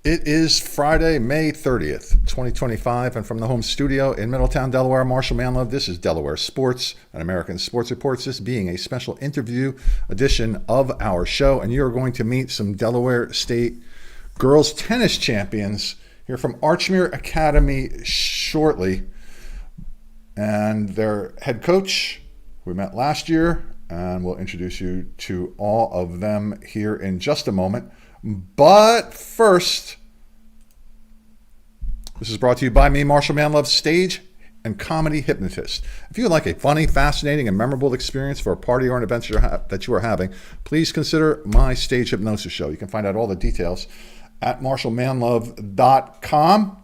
It is Friday, May 30th, 2025, and from the home studio in Middletown, Delaware, Marshal Manlove, this is Delaware Sports, an American Sports Reports, this being a special interview edition of our show, and you're going to meet some Delaware State girls tennis champions here from Archmere Academy shortly, and their head coach, we met last year, and we'll introduce you to all of them here in just a moment. But first, this is brought to you by me, Marshal Manlove, stage and comedy hypnotist. If you would like a funny, fascinating, and memorable experience for a party or an event that you are having, please consider my stage hypnosis show. You can find out all the details at marshalmanlove.com.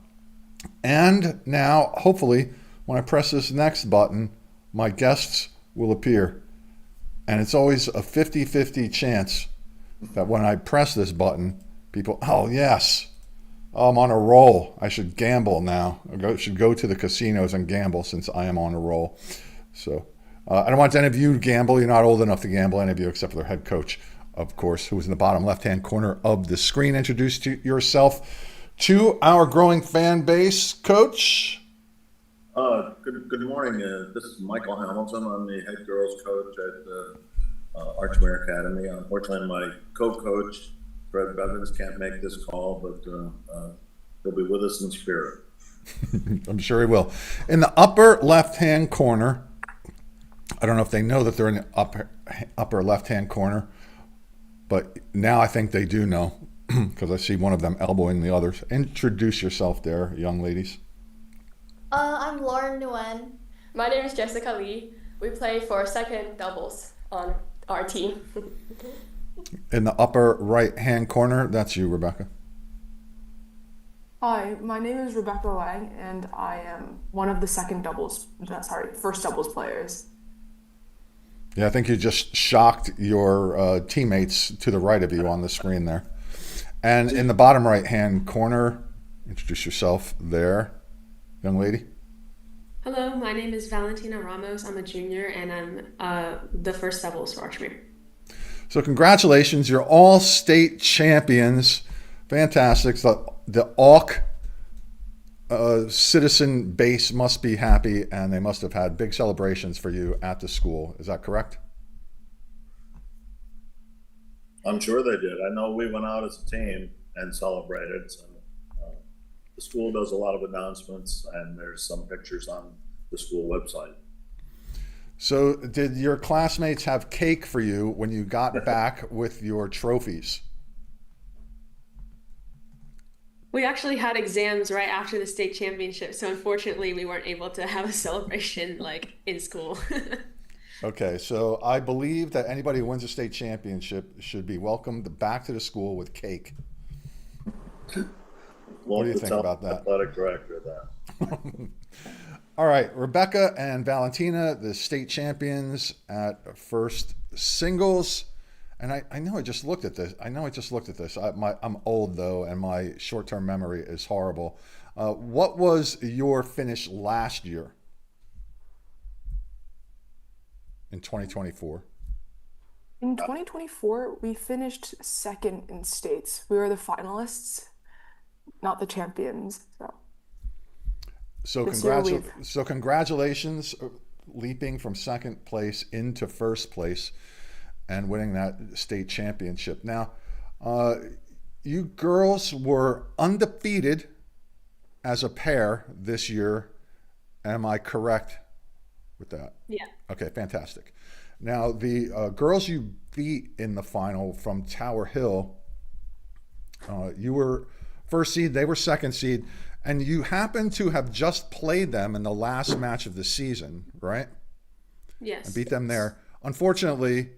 And now, hopefully, when I press this next button, my guests will appear. And it's always a 50-50 chance that when I press this button, people, oh yes, I'm on a roll. I should gamble now. I should go to the casinos and gamble since I am on a roll. So I don't want any of you to gamble. You're not old enough to gamble, any of you, except for their head coach, of course, who is in the bottom left-hand corner of the screen. Introduce yourself to our growing fan base, Coach. Good morning. This is Michael Hamilton. I'm the head girls coach at Archmere Academy. Unfortunately, my co-coach, Fred Bevins, can't make this call, but he'll be with us in spirit. I'm sure he will. In the upper left-hand corner, I don't know if they know that they're in the upper left-hand corner, but now I think they do know because I see one of them elbowing the others. Introduce yourself there, young ladies. I'm Lauren Nguyen. My name is Jessica Lee. We play for second doubles on our team. In the upper right-hand corner, that's you, Rebecca. Hi, my name is Rebecca Wang, and I am one of the first doubles players. Yeah, I think you just shocked your teammates to the right of you on the screen there. And in the bottom right-hand corner, introduce yourself there, young lady. Hello, my name is Valentina Ramos. I'm a junior, and I'm the first doubles for Archmere. So congratulations, you're all state champions. Fantastic. So the AUK citizen base must be happy, and they must have had big celebrations for you at the school. Is that correct? I'm sure they did. I know we went out as a team and celebrated. So, the school does a lot of announcements, and there's some pictures on the school website. So did your classmates have cake for you when you got back with your trophies? We actually had exams right after the state championship, so unfortunately we weren't able to have a celebration like in school. Okay, so I believe that anybody who wins a state championship should be welcomed back to the school with cake. What do you think about that? Athletic director of that. All right, Rebecca and Valentina, the state champions at first singles. And I know I just looked at this. I'm old, though, and my short-term memory is horrible. What was your finish last year in 2024? In 2024, we finished second in states. We were the finalists, not the champions. So congratulations, leaping from second place into first place and winning that state championship. Now, you girls were undefeated as a pair this year. Am I correct with that? Yeah. Okay, fantastic. Now, the girls you beat in the final from Tower Hill, you were first seed, they were second seed. And you happen to have just played them in the last match of the season, right? Yes. And beat them there. Unfortunately,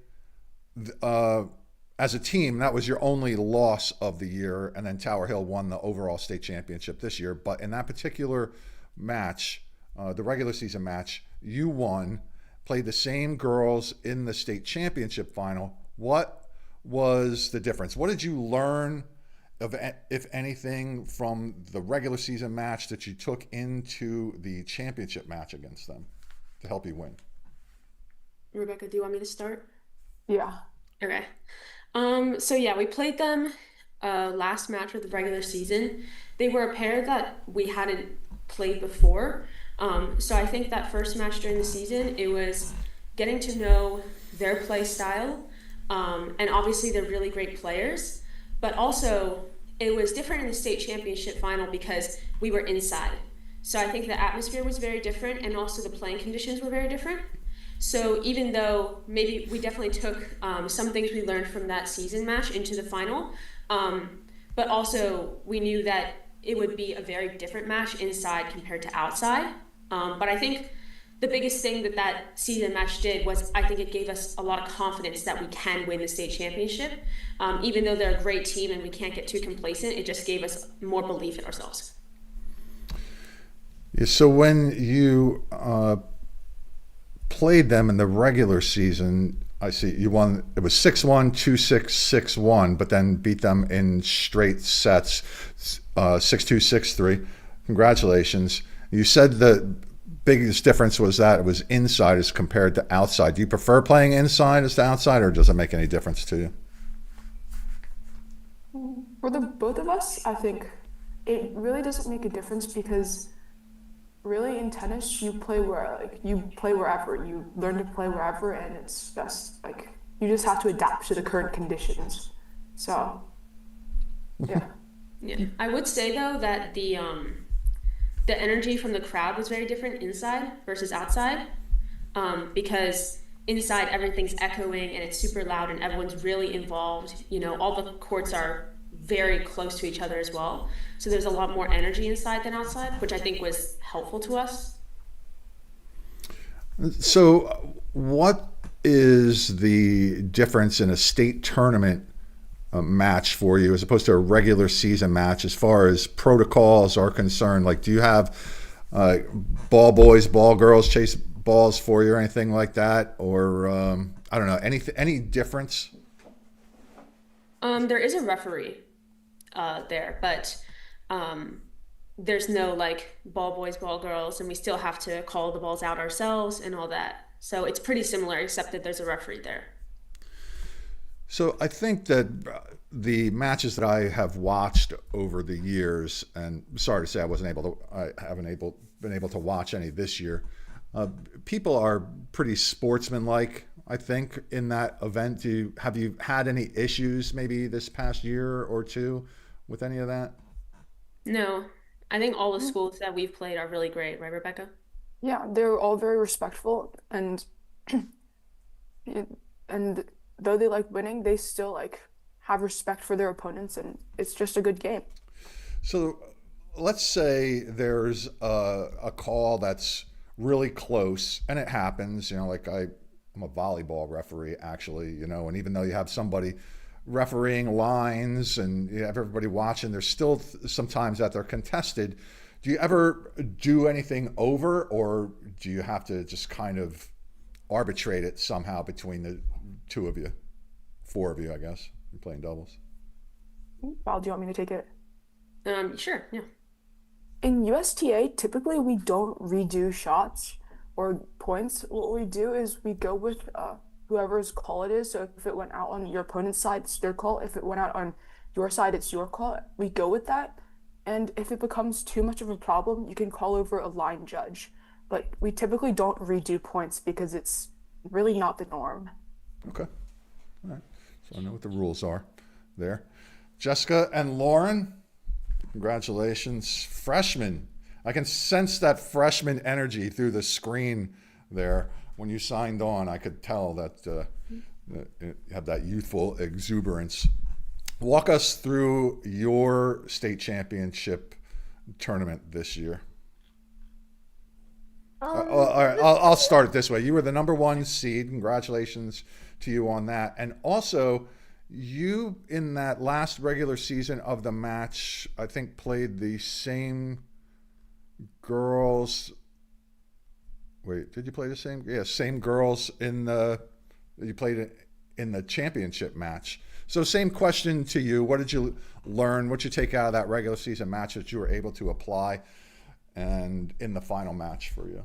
as a team, that was your only loss of the year. And then Tower Hill won the overall state championship this year. But in that particular match, the regular season match, you won, played the same girls in the state championship final. What was the difference? What did you learn, if anything, from the regular season match that you took into the championship match against them to help you win? Rebecca, do you want me to start? Yeah. Okay. So yeah, we played them last match of the regular season, they were a pair that we hadn't played before. So I think that first match during the season, it was getting to know their play style. And obviously they're really great players, but also it was different in the state championship final because we were inside. So I think the atmosphere was very different and also the playing conditions were very different. So even though maybe we definitely took some things we learned from that season match into the final, but also we knew that it would be a very different match inside compared to outside. But I think the biggest thing that that season match did was I think it gave us a lot of confidence that we can win the state championship. Even though they're a great team and we can't get too complacent, it just gave us more belief in ourselves. Yeah, so when you played them in the regular season, I see you won. It was 6-1, 2-6, 6-1, but then beat them in straight sets, 6-2, 6-3. Congratulations. You said the biggest difference was that it was inside as compared to outside. Do you prefer playing inside as to outside, or does it make any difference to you? For the both of us, I think it really doesn't make a difference because really in tennis you play wherever. You learn to play wherever, and it's just like you just have to adapt to the current conditions. So yeah. Yeah, I would say though that the energy from the crowd was very different inside versus outside, because inside everything's echoing and it's super loud and everyone's really involved. You know, all the courts are very close to each other as well. So there's a lot more energy inside than outside, which I think was helpful to us. So what is the difference in a state tournament match for you as opposed to a regular season match as far as protocols are concerned? Like, do you have ball boys, ball girls chase balls for you or anything like that? Or I don't know, any difference? There is a referee there, but there's no like ball boys, ball girls, and we still have to call the balls out ourselves and all that. So it's pretty similar, except that there's a referee there. So I think that the matches that I have watched over the years, and sorry to say I haven't been able to watch any this year. People are pretty sportsmanlike, I think, in that event. Have you had any issues maybe this past year or two with any of that? No, I think all the schools that we've played are really great, right, Rebecca? Yeah, they're all very respectful and and though they like winning, they still like have respect for their opponents and it's just a good game. So let's say there's a call that's really close, and it happens, like I'm a volleyball referee actually, and even though you have somebody refereeing lines and you have everybody watching, there's still sometimes that they're contested. Do you ever do anything over, or do you have to just kind of arbitrate it somehow between the two of you, four of you, I guess, you're playing doubles? Val, do you want me to take it? Sure, yeah. In USTA, typically we don't redo shots or points. What we do is we go with whoever's call it is. So if it went out on your opponent's side, it's their call. If it went out on your side, it's your call. We go with that. And if it becomes too much of a problem, you can call over a line judge. But we typically don't redo points because it's really not the norm. Okay. All right. So I know what the rules are there. Jessica and Lauren, congratulations. Freshmen. I can sense that freshman energy through the screen there. When you signed on, I could tell that you have that youthful exuberance. Walk us through your state championship tournament this year. All right, I'll start it this way. You were the number one seed. Congratulations to you on that. And also, you, in that last regular season of the match, I think played the same girls. Wait, did you play the same? Yeah, same girls you played in the championship match. So same question to you. What did you learn? What did you take out of that regular season match that you were able to apply and in the final match for you?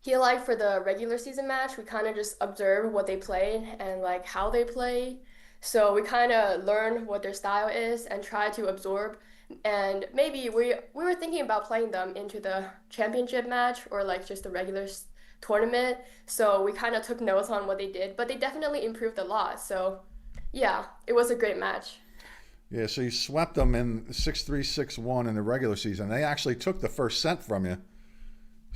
Feel like for the regular season match, we kind of just observed what they played and like how they play. So we kind of learn what their style is and try to absorb. And maybe we were thinking about playing them into the championship match or like just the regular tournament. So we kind of took notes on what they did, but they definitely improved a lot. So yeah, it was a great match. Yeah, so you swept them in 6-3, 6-1 in the regular season. They actually took the first set from you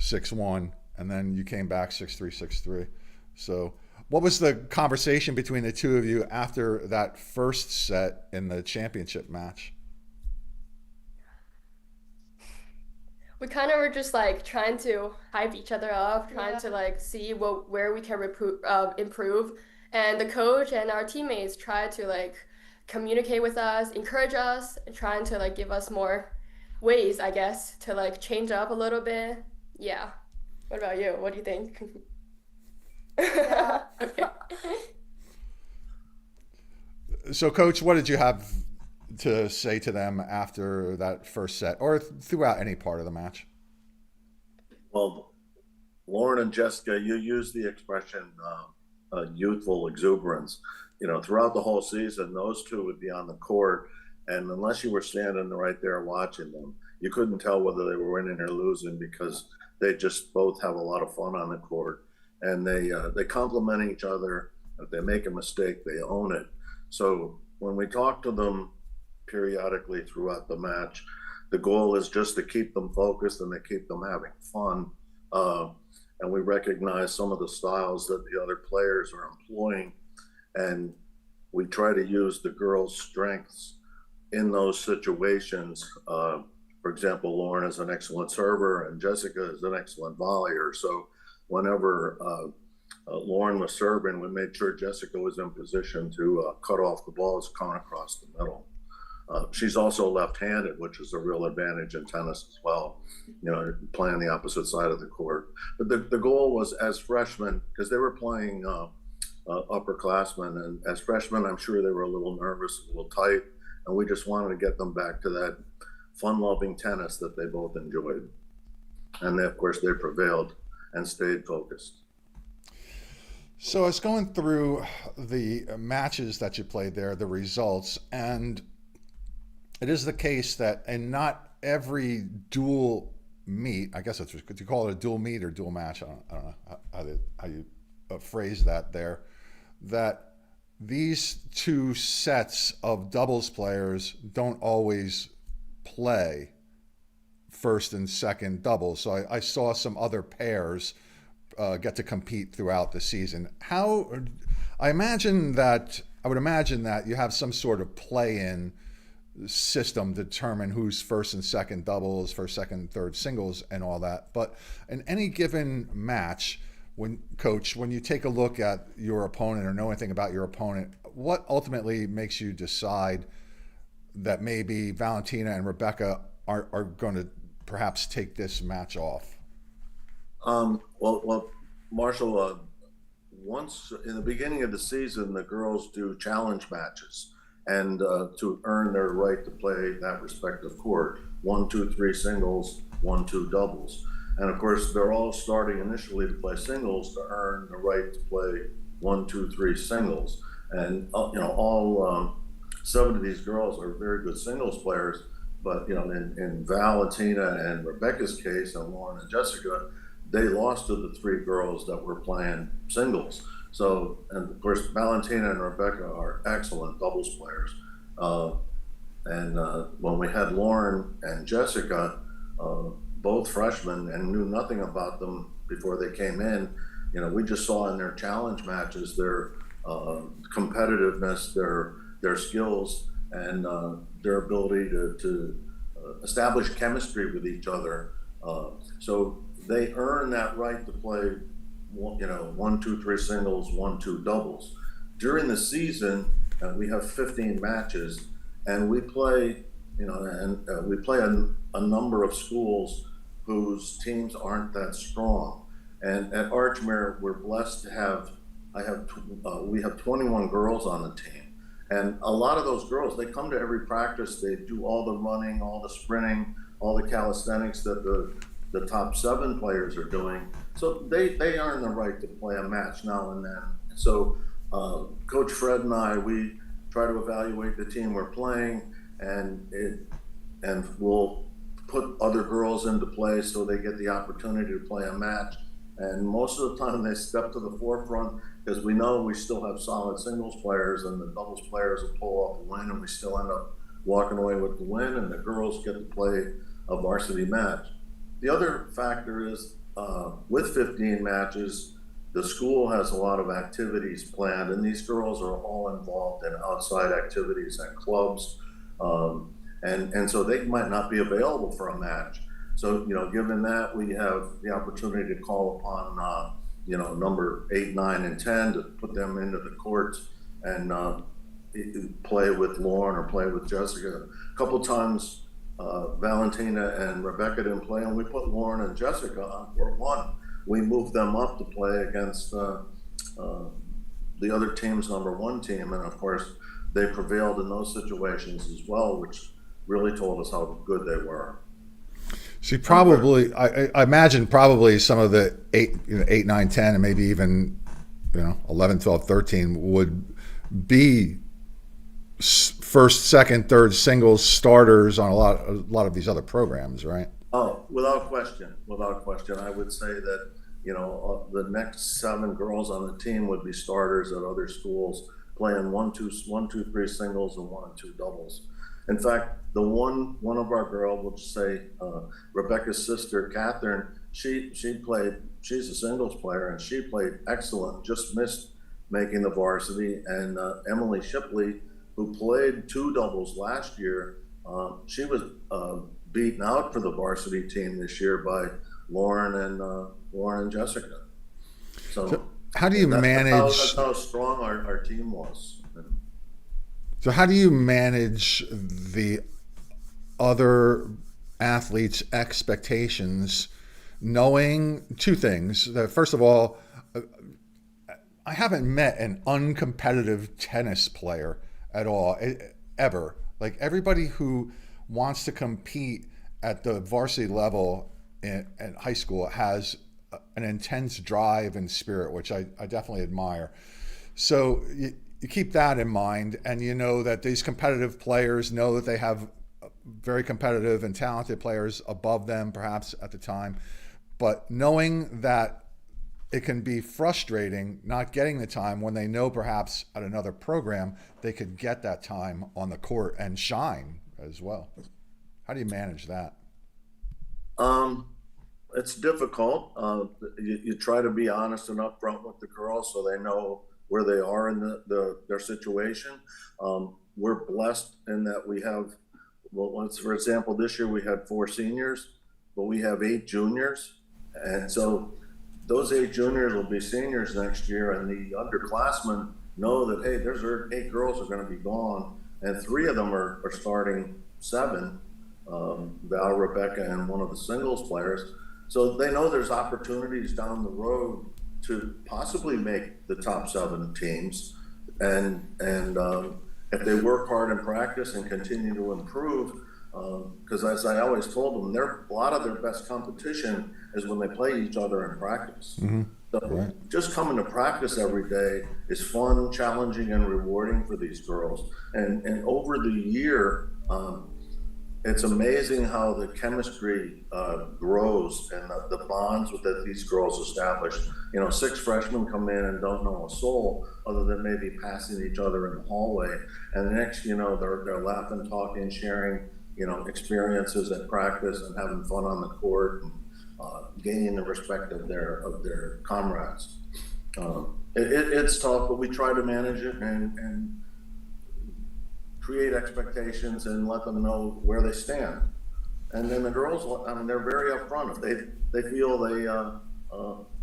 6-1, and then you came back 6-3, 6-3. So what was the conversation between the two of you after that first set in the championship match? We kind of were just like trying to hype each other up, trying to Yeah. like see where we can improve. And the coach and our teammates tried to like communicate with us, encourage us, and trying to like give us more ways, I guess, to like change up a little bit. Yeah. What about you? What do you think? Yeah. Okay. So, Coach, what did you have to say to them after that first set or throughout any part of the match? Well, Lauren and Jessica, you use the expression youthful exuberance. Throughout the whole season, those two would be on the court, and unless you were standing right there watching them, you couldn't tell whether they were winning or losing because they just both have a lot of fun on the court, and they complement each other. If they make a mistake, they own it. So when we talk to them periodically throughout the match, the goal is just to keep them focused and to keep them having fun. And we recognize some of the styles that the other players are employing, and we try to use the girls' strengths in those situations. For example, Lauren is an excellent server and Jessica is an excellent volleyer. So whenever Lauren was serving, we made sure Jessica was in position to cut off the balls coming across the middle. She's also left-handed, which is a real advantage in tennis as well, playing the opposite side of the court. But the goal was, as freshmen, because they were playing upperclassmen, and as freshmen, I'm sure they were a little nervous, a little tight, and we just wanted to get them back to that fun-loving tennis that they both enjoyed. And of course, they prevailed and stayed focused. So I was going through the matches that you played there, the results, and it is the case that in not every dual meet, I guess could you call it a dual meet or dual match? I don't know how you phrase that there, that these two sets of doubles players don't always play first and second doubles. So I saw some other pairs get to compete throughout the season. I would imagine that you have some sort of play-in system to determine who's first and second doubles, first, second, third singles, and all that. But in any given match, when you take a look at your opponent or know anything about your opponent, what ultimately makes you decide that maybe Valentina and Rebecca are going to perhaps take this match off? Well, Marshall, once in the beginning of the season, the girls do challenge matches, and to earn their right to play that respective court, 1, 2, 3 singles, 1, 2 doubles. And of course, they're all starting initially to play singles to earn the right to play 1, 2, 3 singles. And all 7 of these girls are very good singles players. But in Valentina and Rebecca's case, and Lauren and Jessica, they lost to the 3 girls that were playing singles. So, and of course, Valentina and Rebecca are excellent doubles players. When we had Lauren and Jessica, both freshmen, and knew nothing about them before they came in, we just saw in their challenge matches their competitiveness, their skills, and their ability to establish chemistry with each other. So they earn that right to play, 1, 2, 3 singles, 1, 2 doubles. During the season, we have 15 matches, and we play, we play a number of schools whose teams aren't that strong. And at Archmere, we're blessed to have, we have 21 girls on the team. And a lot of those girls, they come to every practice, they do all the running, all the sprinting, all the calisthenics that the top 7 players are doing. So they earn the right to play a match now and then. So Coach Fred and I, we try to evaluate the team we're playing, and we'll put other girls into play so they get the opportunity to play a match. And most of the time they step to the forefront because we know we still have solid singles players, and the doubles players will pull off the win, and we still end up walking away with the win, and the girls get to play a varsity match. The other factor is with 15 matches, the school has a lot of activities planned, and these girls are all involved in outside activities at clubs, and so they might not be available for a match. So, given that, we have the opportunity to call upon, number 8, 9, and 10 to put them into the courts and play with Lauren or play with Jessica. A couple times, Valentina and Rebecca didn't play, and we put Lauren and Jessica on court 1. We moved them up to play against the other team's number 1 team, and of course, they prevailed in those situations as well, which really told us how good they were. See, probably, I imagine probably some of the 8, 9, 10, and maybe even 11, 12, 13 would be first, second, third singles starters on a lot of these other programs, right? Oh, without question. I would say that the next 7 girls on the team would be starters at other schools, playing 1, 2, 3 singles and 1 and 2 doubles. In fact, the one of our girls, we'll just say Rebecca's sister, Catherine, she's a singles player, and she played excellent, just missed making the varsity. And Emily Shipley, who played 2 doubles last year, she was beaten out for the varsity team this year by Lauren and Jessica. So how do you manage? That's how strong our team was. So how do you manage the other athletes' expectations, knowing 2 things? That first of all, I haven't met an uncompetitive tennis player at all, ever. Like, everybody who wants to compete at the varsity level at high school has an intense drive and spirit, which I definitely admire. So you keep that in mind, and you know that these competitive players know that they have very competitive and talented players above them, perhaps at the time, but knowing that it can be frustrating not getting the time when they know perhaps at another program they could get that time on the court and shine as well. How do you manage that? It's difficult. You try to be honest and upfront with the girls so they know where they are in their situation. We're blessed in that we have, for example, this year we had 4 seniors, but we have 8 juniors. And so those 8 juniors will be seniors next year, and the underclassmen know that, hey, there's 8 girls are going to be gone, and 3 of them are starting 7, Val, Rebecca, and one of the singles players. So they know there's opportunities down the road to possibly make the top 7 teams, and if they work hard in practice and continue to improve, because as I always told them, a lot of their best competition is when they play each other in practice. Mm-hmm. So Right. just coming to practice every day is fun, challenging, and rewarding for these girls. And over the year, it's amazing how the chemistry grows and the bonds that these girls establish. 6 freshmen come in and don't know a soul other than maybe passing each other in the hallway, and the next they're laughing, talking, sharing experiences at practice and having fun on the court, and gaining the respect of their comrades. It's tough, but we try to manage it and create expectations and let them know where they stand. And then the girls, they're very upfront. If they feel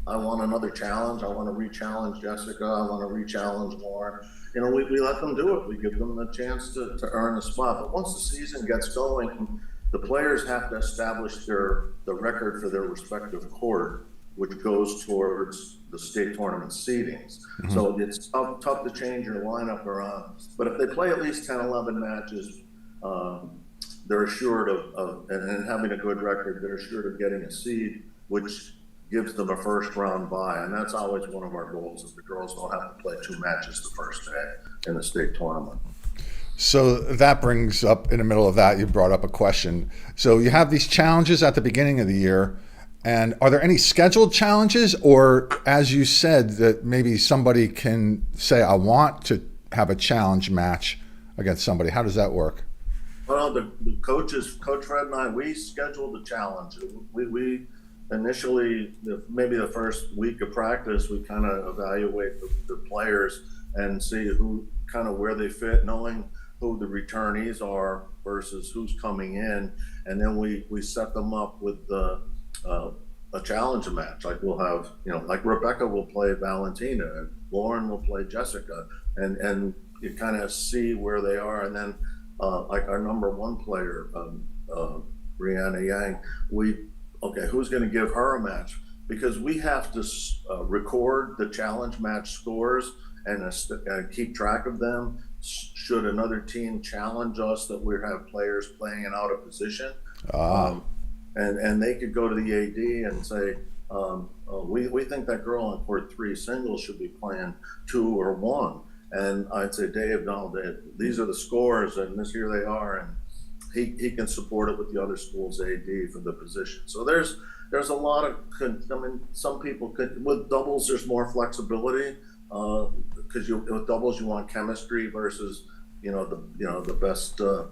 I want another challenge, I want to re-challenge Jessica, I want to re-challenge Lauren, we let them do it. We give them the chance to earn the spot. But once the season gets going, the players have to establish the record for their respective court, which goes towards the state tournament seedings. Mm-hmm. So it's tough to change your lineup around. But if they play at least 10, 11 matches, they're assured of and having a good record, they're assured of getting a seed, which gives them a first round bye. And that's always one of our goals, is the girls don't have to play 2 matches the first day in the state tournament. So that brings up, in the middle of that, you brought up a question. So you have these challenges at the beginning of the year, and are there any scheduled challenges, or as you said, that maybe somebody can say, I want to have a challenge match against somebody? How does that work? Well, the coaches, Coach Fred and I, we scheduled the challenge. We initially, maybe the first week of practice, we kind of evaluate the players and see who kind of where they fit, knowing who the returnees are versus who's coming in, and then we set them up with a challenge match. Like we'll have, like Rebecca will play Valentina, and Lauren will play Jessica, and you kind of see where they are, and then like our number one player, Brianna Yang, who's going to give her a match, because we have to record the challenge match scores and keep track of them. Should another team challenge us that we have players playing out of position, and they could go to the AD and say, we think that girl on court 3 singles should be playing 2 or 1. And I'd say, Dave, no, these are the scores, and here they are, and he can support it with the other school's AD for the position. So there's a lot of, some people could, with doubles, there's more flexibility, because with doubles you want chemistry versus the best 4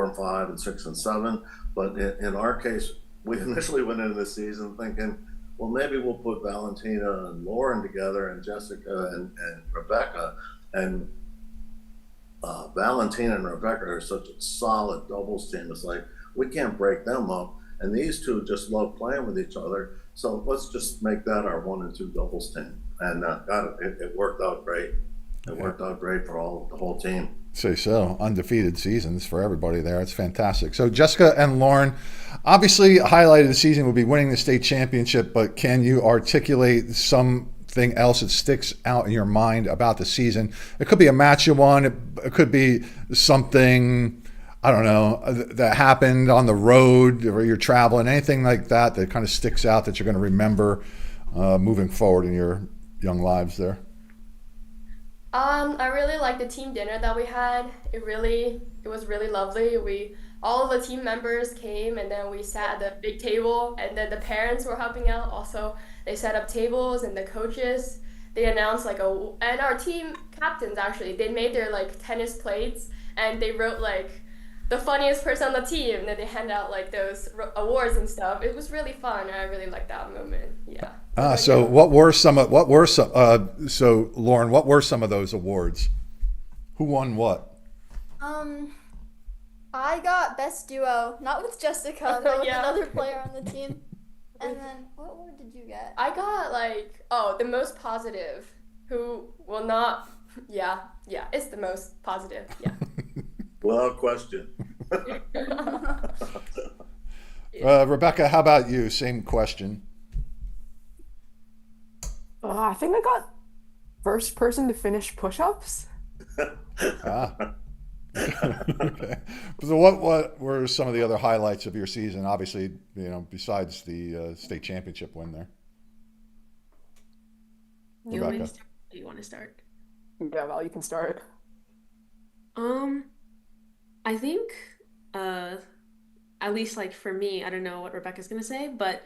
and 5 and 6 and 7. But in our case, we initially went into the season thinking, well, maybe we'll put Valentina and Lauren together, and Jessica and Rebecca. And Valentina and Rebecca are such a solid doubles team. It's like, we can't break them up. And these two just love playing with each other. So let's just make that our 1 and 2 doubles team. And it worked out great. It worked out great for the whole team. Say so. Undefeated seasons for everybody there. It's fantastic. So Jessica and Lauren, obviously a highlight of the season would be winning the state championship, but can you articulate something else that sticks out in your mind about the season? It could be a match you won. It could be something, I don't know, that happened on the road or you're traveling, anything like that kind of sticks out that you're going to remember moving forward in your young lives there. I really liked the team dinner that we had. It was really lovely. All of the team members came, and then we sat at the big table, and then the parents were helping out. Also, they set up tables, and the coaches, they announced and our team captains actually, they made their tennis plates, and they wrote the funniest person on the team, and then they hand out those awards and stuff. It was really fun, and I really liked that moment. Yeah. So Lauren, what were some of those awards? Who won what? I got best duo, not with Jessica, but with Yeah. another player on the team. And then, what award did you get? I got the most positive, who will not, yeah, it's the most positive, yeah. Without question. Rebecca, how about you? Same question. I think I got first person to finish push-ups. Okay. So what were some of the other highlights of your season? Obviously, besides the state championship win there. You want me to Rebecca. start? Do you want to start? Yeah, Val, you can start. I think, at least for me, I don't know what Rebecca's gonna say, but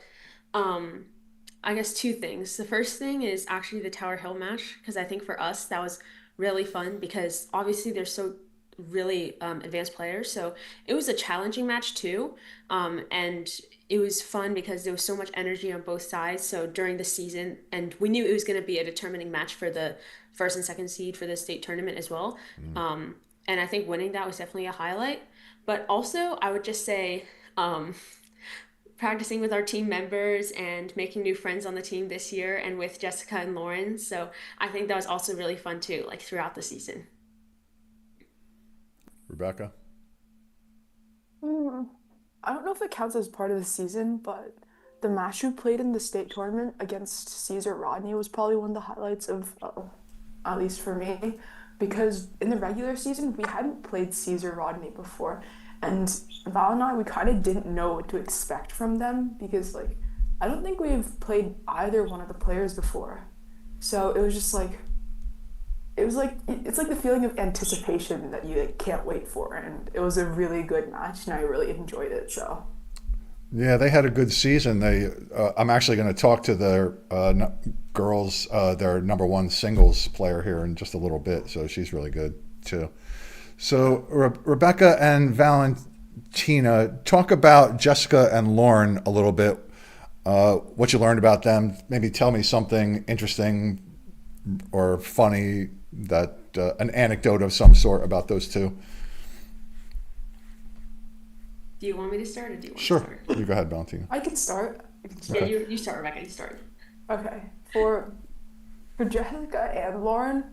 I guess 2 things. The first thing is actually the Tower Hill match, because I think for us that was really fun, because obviously they're so really advanced players, so it was a challenging match too, and it was fun because there was so much energy on both sides. So during the season, and we knew it was going to be a determining match for the first and second seed for the state tournament as well. And I think winning that was definitely a highlight. But also, I would just say practicing with our team members and making new friends on the team this year, and with Jessica and Lauren. So I think that was also really fun too, throughout the season. Rebecca? I don't know if it counts as part of the season, but the match we played in the state tournament against Caesar Rodney was probably one of the highlights of, at least for me, because in the regular season, we hadn't played Caesar Rodney before. And Val and I, we kind of didn't know what to expect from them, because I don't think we've played either one of the players before. So it was just it was like it's like the feeling of anticipation that you like, can't wait for, and it was a really good match, and I really enjoyed it. So Yeah, they had a good season. I'm actually going to talk to their girls, their number one singles player here in just a little bit. So she's really good too. So Rebecca and Valentina, talk about Jessica and Lauren a little bit. What you learned about them? Maybe tell me something interesting or funny that an anecdote of some sort about those two. Do you want me to start or do you want to Sure, start? you go ahead, Valentina. I can start. Yeah, you start, Rebecca. You start. Okay. For Jessica and Lauren,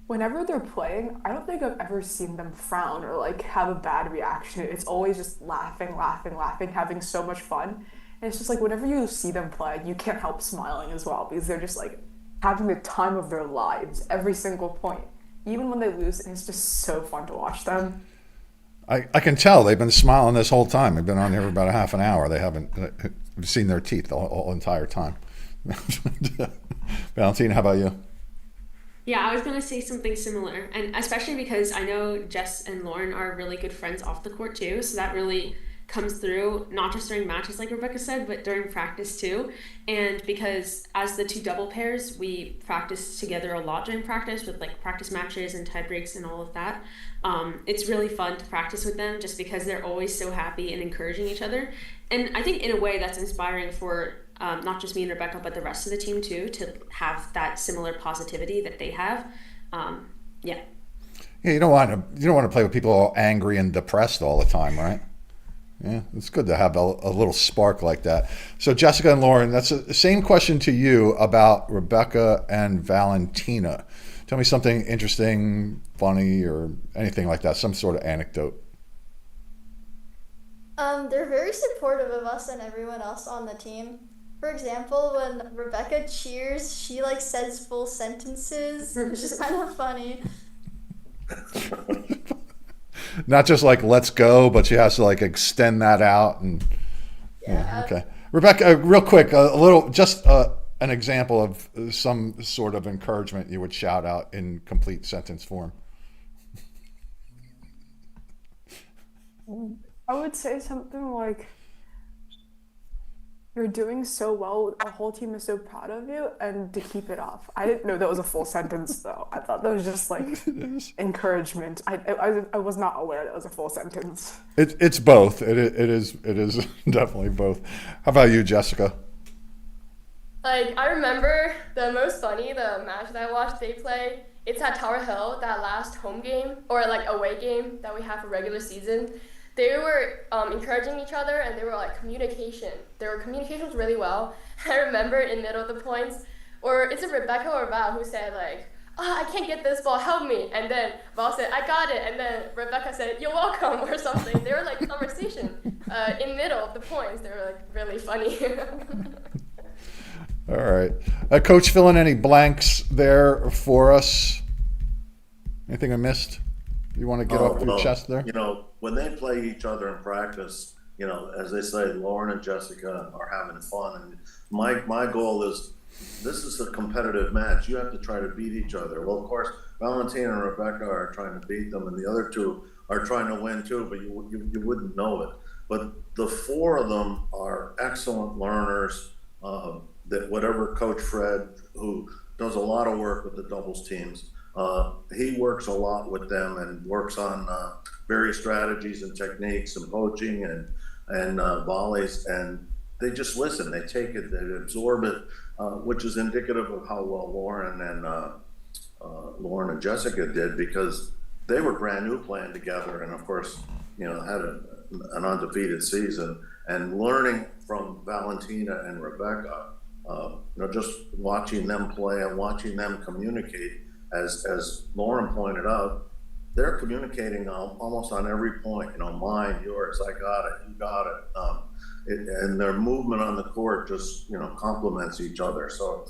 whenever they're playing, I don't think I've ever seen them frown or like have a bad reaction. It's always just laughing, laughing, laughing, having so much fun. And it's just like whenever you see them play, you can't help smiling as well because they're just like having the time of their lives every single point. Even when they lose, and it's just so fun to watch them. I can tell they've been smiling this whole time. They've been on here for about a half an hour. They haven't seen their teeth the whole entire time. Valentina, how about you? Yeah, I was gonna say something similar, and especially because I know Jess and Lauren are really good friends off the court too, so that really comes through not just during matches like Rebecca said, but during practice too. And because as the two double pairs, we practice together a lot during practice with like practice matches and tie breaks and all of that. It's really fun to practice with them just because they're always so happy and encouraging each other. And I think in a way that's inspiring for not just me and Rebecca, but the rest of the team too, to have that similar positivity that they have. Yeah. Yeah, you don't want to play with people all angry and depressed all the time, right? Yeah, it's good to have a little spark like that. So Jessica and Lauren, that's the same question to you about Rebecca and Valentina. Tell me something interesting, funny, or anything like that, some sort of anecdote. They're very supportive of us and everyone else on the team. For example, when Rebecca cheers, she like says full sentences, which is kind of funny. Not just like "let's go," but she has to like extend that out. And yeah, Yeah. okay. Rebecca, real quick, a little, just an example of some sort of encouragement you would shout out in complete sentence form. I would say something like, "You're doing so well. Our whole team is so proud of you, and to keep it up." I didn't know that was a full sentence, though. I thought that was just like encouragement. I was not aware that was a full sentence. It's both. It is definitely both. How about you, Jessica? Like, I remember the most funny, the match that I watched they play. It's at Tower Hill, that last home game, or like away game that we have for regular season. They were encouraging each other, and they were like communication. Their communication was really well. I remember in middle of the points, or it's a Rebecca or Val who said like, "Oh, I can't get this ball, help me." And then Val said, "I got it." And then Rebecca said, "You're welcome," or something. They were like conversation in middle of the points. They were like really funny. All right. Coach, fill in any blanks there for us. Anything I missed you want to get off your chest there? When they play each other in practice, as they say, Lauren and Jessica are having fun. And my goal is, this is a competitive match. You have to try to beat each other. Well, of course, Valentina and Rebecca are trying to beat them, and the other two are trying to win too, but you wouldn't know it. But the four of them are excellent learners. That whatever Coach Fred, who does a lot of work with the doubles teams, he works a lot with them and works on various strategies and techniques and poaching and volleys, and they just listen. They take it, they absorb it, which is indicative of how well Lauren and Jessica did, because they were brand new playing together, and of course, had an undefeated season. And learning from Valentina and Rebecca, just watching them play and watching them communicate, as Lauren pointed out, they're communicating almost on every point. Mine, yours, I got it, you got it. And their movement on the court just complements each other. So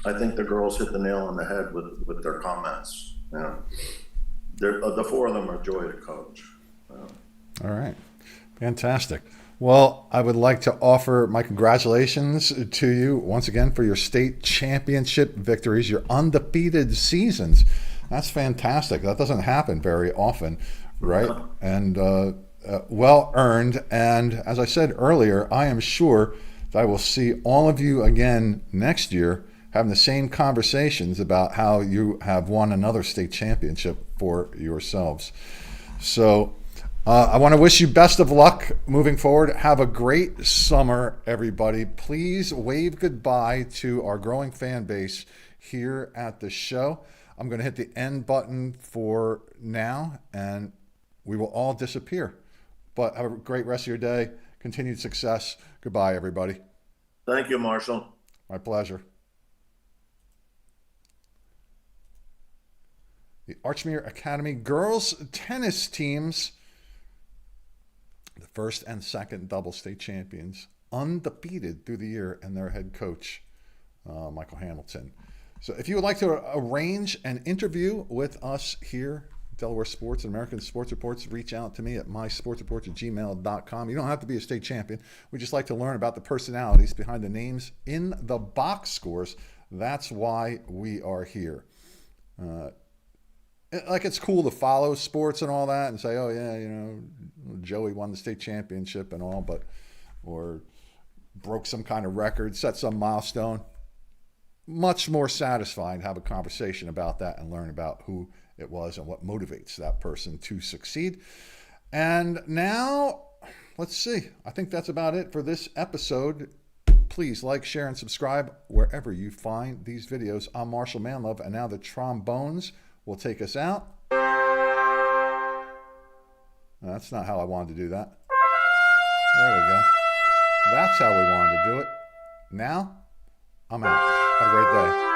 I think the girls hit the nail on the head with their comments. The four of them are joy to coach. All right. Fantastic. Well, I would like to offer my congratulations to you once again for your state championship victories, your undefeated seasons. That's fantastic. That doesn't happen very often, right? And well earned. And as I said earlier, I am sure that I will see all of you again next year having the same conversations about how you have won another state championship for yourselves. So I want to wish you best of luck moving forward. Have a great summer, everybody. Please wave goodbye to our growing fan base here at the show. I'm going to hit the end button for now, and we will all disappear. But have a great rest of your day. Continued success. Goodbye, everybody. Thank you, Marshall. My pleasure. The Archmere Academy girls tennis teams, the first and second double state champions, undefeated through the year, and their head coach, Michael Hamilton. So if you would like to arrange an interview with us here, Delaware Sports and American Sports Reports, reach out to me at mysportsreports@gmail.com. You don't have to be a state champion. We just like to learn about the personalities behind the names in the box scores. That's why we are here. Like, it's cool to follow sports and all that and say, oh yeah, you know, Joey won the state championship and all, but, or broke some kind of record, set some milestone. Much more satisfying to have a conversation about that and learn about who it was and what motivates that person to succeed. And now, let's see. I think that's about it for this episode. Please like, share, and subscribe wherever you find these videos. I'm Marshall Manlove, and now the trombones will take us out. That's not how I wanted to do that. There we go. That's how we wanted to do it. Now, I'm out. Have a great day.